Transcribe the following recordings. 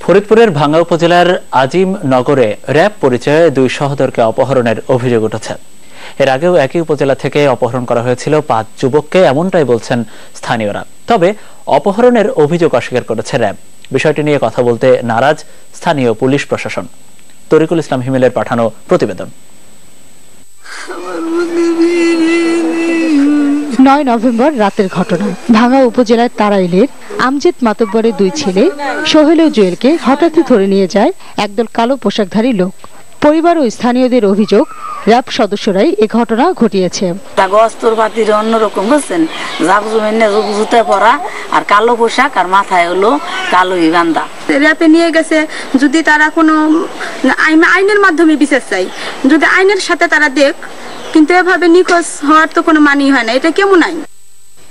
ফরিদপুরের ভাঙ্গা উপজেলার আজিম নগরে র‍্যাব পরিচয়ে দুই সহোদরকে অপহরণের অভিযোগ উঠেছে। এর আগেও একই উপজেলা থেকে অপহরণ করা হয়েছিল ৫ যুবককে, এমনটাই বলছেন স্থানীয়রা। তবে অপহরণের অভিযোগ অস্বীকার করেছে র‍্যাব। বিষয়টি নিয়ে কথা বলতে নারাজ স্থানীয় পুলিশ প্রশাসন। তরিকুল ইসলাম হিমেলের পাঠানো প্রতিবেদন। ৯ নভেম্বর রাতের ঘটনা। ভাঙ্গা উপজেলার তারাইলের আমজেদ মাতব্বরের দুই ছেলে সোহেল ও জুয়েলকে হঠাৎই ধরে নিয়ে যায় একদল কালো পোশাকধারী লোক। পরিবার ও স্থানীয়দের অভিযোগ, র‍্যাব সদস্যরাই এ ঘটনা ঘটিয়েছে। অস্ত্রপাতির অন্যরকম হচ্ছেন, জুতা পরা আর কালো পোশাক আর মাথায় হলো কালো বান্ধা। র‍্যাবে নিয়ে গেছে, যদি তারা কোনো আইনের মাধ্যমে বিচার চাই, যদি আইনের সাথে তারা দেখ, কিন্তু এভাবে নিখোঁজ হওয়ার তো কোনো মানেই হয় না। এটা কেমন আইন?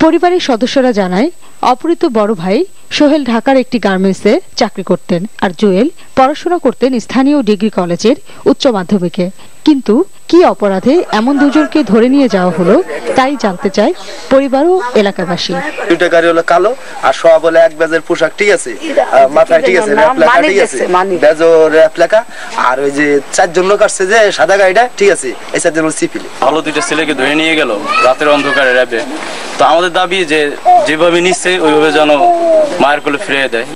পরিবারের সদস্যরা জানায়, অপহৃত বড় ভাই সোহেল ঢাকার একটি গার্মেন্টসে চাকরি করতেন আর জুয়েল পড়াশোনা করতেন স্থানীয় ডিগ্রি কলেজের উচ্চ মাধ্যমিকে। কিন্তু কি অপরাধে এমন দুজনকে ধরে নিয়ে যাওয়া হলো তাই জানতে চায় পরিবার ও এলাকাবাসী। দুইটা গাড়ি হলো কালো আর সব বলে এক ব্যাজের পোশাক, ঠিক আছে, মাথায় ঠিক আছে র‍্যাব লেখা, ঠিক আছে, ব্যাজও র‍্যাব লেখা। আর ওই যে 4 জন লোক আসছে যে সাদা গাড়িটা, ঠিক আছে, এই 4 জন সিপিলি। ভালো দুইটা ছেলেকে ধরে নিয়ে গেল রাতের অন্ধকারে র‍্যাবে। তো আমাদের দাবি যে যেভাবে নিচ্ছে ওইভাবে যেন মায়ের কোলে ফিরিয়ে দেয়।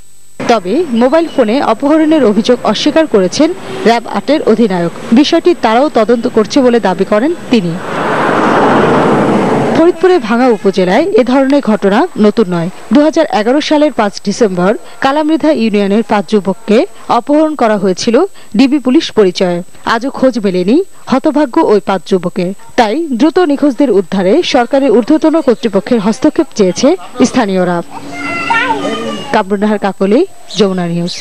তবে মোবাইল ফোনে অপহরণের অভিযোগ অস্বীকার করেছেন র‍্যাব ৮-এর অধিনায়ক। বিষয়টি তারাও তদন্ত করছে বলে দাবি করেন তিনি। ফরিদপুরের ভাঙ্গা উপজেলায় এ ধরনের ঘটনা নতুন নয়। ২০১১ সালের ৫ ডিসেম্বর কালামৃধা ইউনিয়নের ৫ যুবককে অপহরণ করা হয়েছিল ডিবি পুলিশ পরিচয়ে। আজও খোঁজ মেলেনি হতভাগ্য ওই ৫ যুবকের। তাই দ্রুত নিখোঁজদের উদ্ধারে সরকারের ঊর্ধ্বতন কর্তৃপক্ষের হস্তক্ষেপ চেয়েছে স্থানীয়রা। কামরুন্নাহার কাকলি, যমুনা নিউজ।